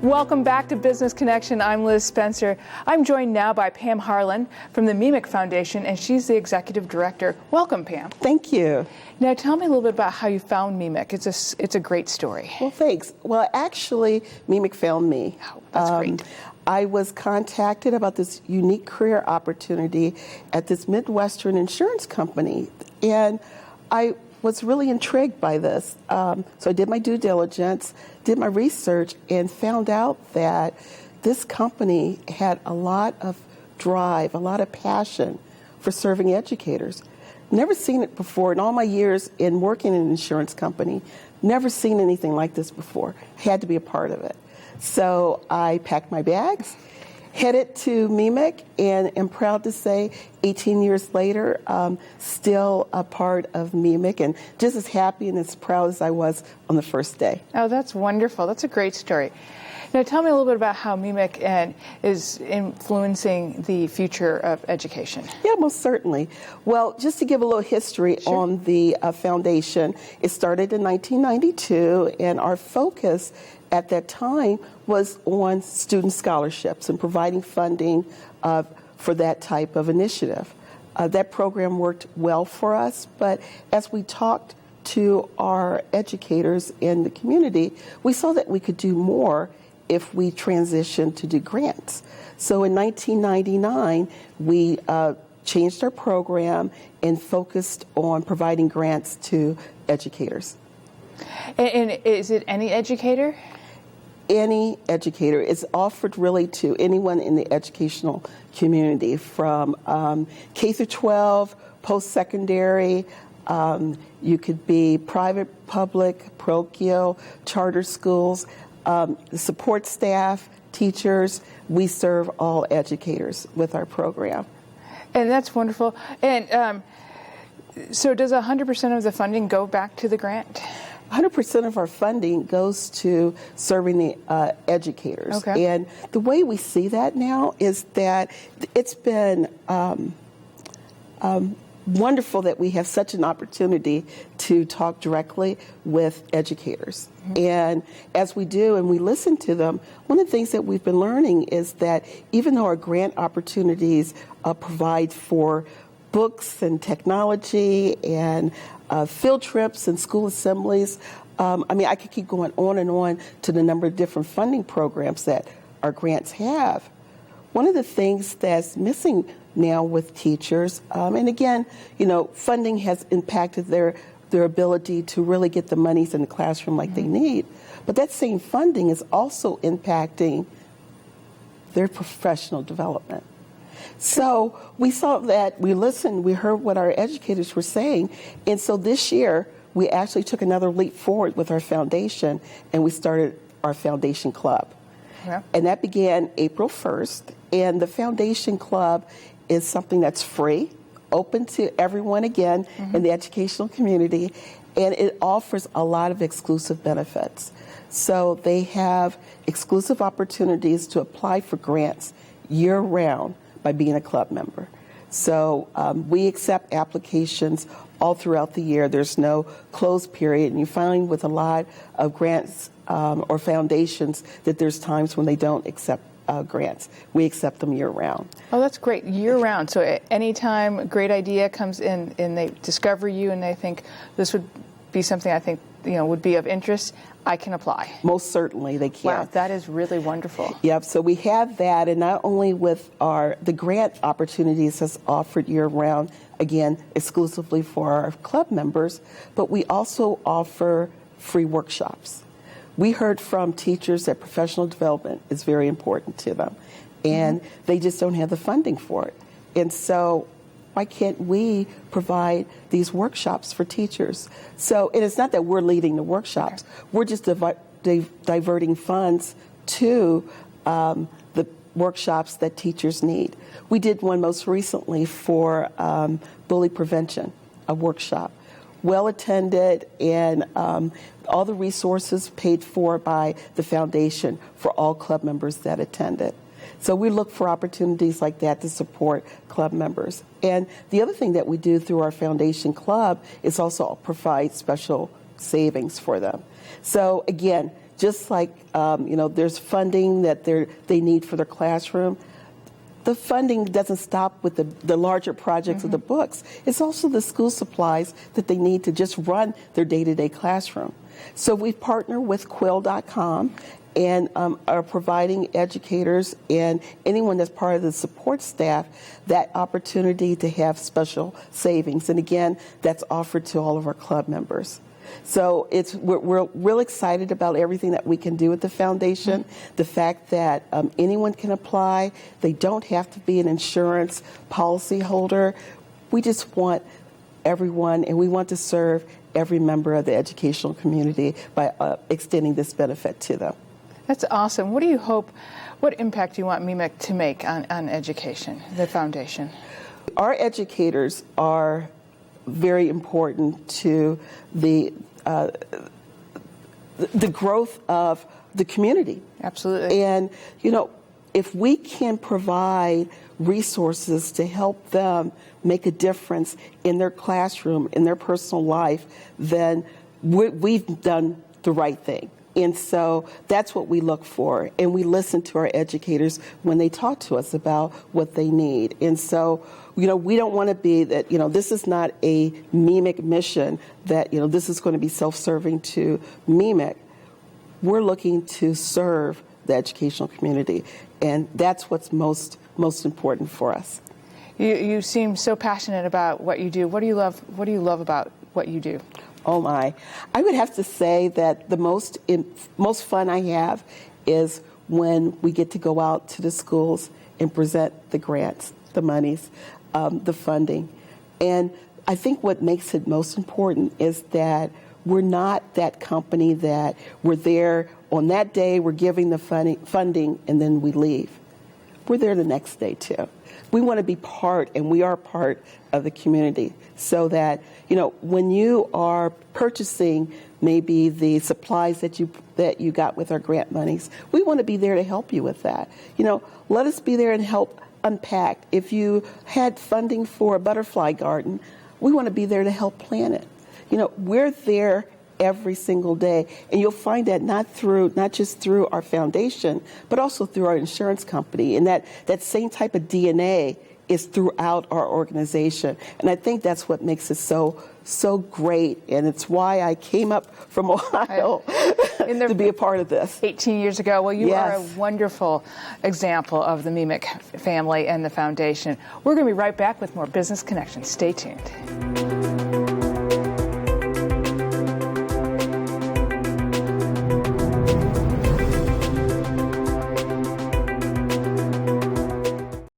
Welcome back to Business Connection. I'm Liz Spencer. I'm joined now by Pam Harlan from the Meemic Foundation, and she's the Executive Director. Welcome, Pam. Thank you. Now tell me a little bit about how you found Meemic. It's a great story. Well, thanks. Well, actually, Meemic found me. Oh, that's great. I was contacted about this unique career opportunity at this Midwestern insurance company, and I was really intrigued by this. So I did my due diligence, did my research, and found out that this company had a lot of drive, a lot of passion for serving educators. Never seen it before in all my years in working in an insurance company. Never seen anything like this before. Had to be a part of it. So I packed my bags, headed to Meemic, and am proud to say 18 years later, still a part of Meemic, and just as happy and as proud as I was on the first day. Oh, that's wonderful. That's a great story. Now tell me a little bit about how Meemic is influencing the future of education. Yeah, most certainly. Well, just to give a little history on the foundation, it started in 1992, and our focus at that time was on student scholarships and providing funding for that type of initiative. That program worked well for us, but as we talked to our educators in the community, we saw that we could do more if we transitioned to do grants. So in 1999, we changed our program and focused on providing grants to educators. And is it any educator? Any educator. Is offered really to anyone in the educational community, from K through 12, post-secondary. You could be private, public, parochial, charter schools, support staff, teachers. We serve all educators with our program. And that's wonderful. And so does 100% of the funding go back to the grant? 100% of our funding goes to serving the educators. Okay. And the way we see that now is that it's been wonderful that we have such an opportunity to talk directly with educators. Mm-hmm. And as we do and we listen to them, one of the things that we've been learning is that even though our grant opportunities provide for books and technology and field trips and school assemblies. I could keep going on and on to the number of different funding programs that our grants have. One of the things that's missing now with teachers, and again, funding has impacted their ability to really get the monies in the classroom like they need, but that same funding is also impacting their professional development. So we saw that, we listened, we heard what our educators were saying, and so this year we actually took another leap forward with our foundation, and we started our Foundation Club. Yeah. And that began April 1st, and the Foundation Club is something that's free, open to everyone again in the educational community, and it offers a lot of exclusive benefits. So they have exclusive opportunities to apply for grants year-round by being a club member. So we accept applications all throughout the year. There's no closed period, and you find with a lot of grants or foundations that there's times when they don't accept grants. We accept them year-round. Oh, that's great, year-round. So anytime a great idea comes in and they discover you and they think this would be something I think would be of interest, I can apply. Most certainly they can. Wow, that is really wonderful. Yep, so we have that, and not only with the grant opportunities that's offered year-round, again, exclusively for our club members, but we also offer free workshops. We heard from teachers that professional development is very important to them, and they just don't have the funding for it. And so why can't we provide these workshops for teachers? So it is not that we're leading the workshops. We're just diverting funds to the workshops that teachers need. We did one most recently for bully prevention, a workshop. Well attended, and all the resources paid for by the foundation for all club members that attended. So we look for opportunities like that to support club members. And the other thing that we do through our Foundation Club is also provide special savings for them. So again, just like, there's funding that they need for their classroom, the funding doesn't stop with the larger projects of the books. It's also the school supplies that they need to just run their day-to-day classroom. So we partner with Quill.com and are providing educators and anyone that's part of the support staff that opportunity to have special savings. And again, that's offered to all of our club members. So we're real excited about everything that we can do with the foundation. The fact that anyone can apply, they don't have to be an insurance policy holder. We just want everyone, and we want to serve every member of the educational community by extending this benefit to them. That's awesome. What impact do you want Meemic to make on education, the foundation? Our educators are very important to the growth of the community. Absolutely. And, if we can provide resources to help them make a difference in their classroom, in their personal life, then we've done the right thing. And so that's what we look for. And we listen to our educators when they talk to us about what they need. And so, we don't want to be that, this is not a Meemic mission that, this is going to be self-serving to Meemic. We're looking to serve the educational community. And that's what's most important for us. You seem so passionate about what you do. What do you love about what you do? Oh my. I would have to say that the most fun I have is when we get to go out to the schools and present the grants, the monies, the funding. And I think what makes it most important is that we're not that company that we're there on that day, we're giving the funding, and then we leave. We're there the next day too. We want to be part, and we are part of the community, so that when you are purchasing maybe the supplies that you got with our grant monies, we want to be there to help you with that. Let us be there and help unpack. If you had funding for a butterfly garden, we want to be there to help plant it. We're there every single day, and you'll find that not just through our foundation, but also through our insurance company, and that same type of DNA is throughout our organization. And I think that's what makes it so great, and it's why I came up from Ohio to be a part of this. 18 years ago. Well, you Yes. are a wonderful example of the Meemic family and the foundation. We're going to be right back with more Business Connections. Stay tuned.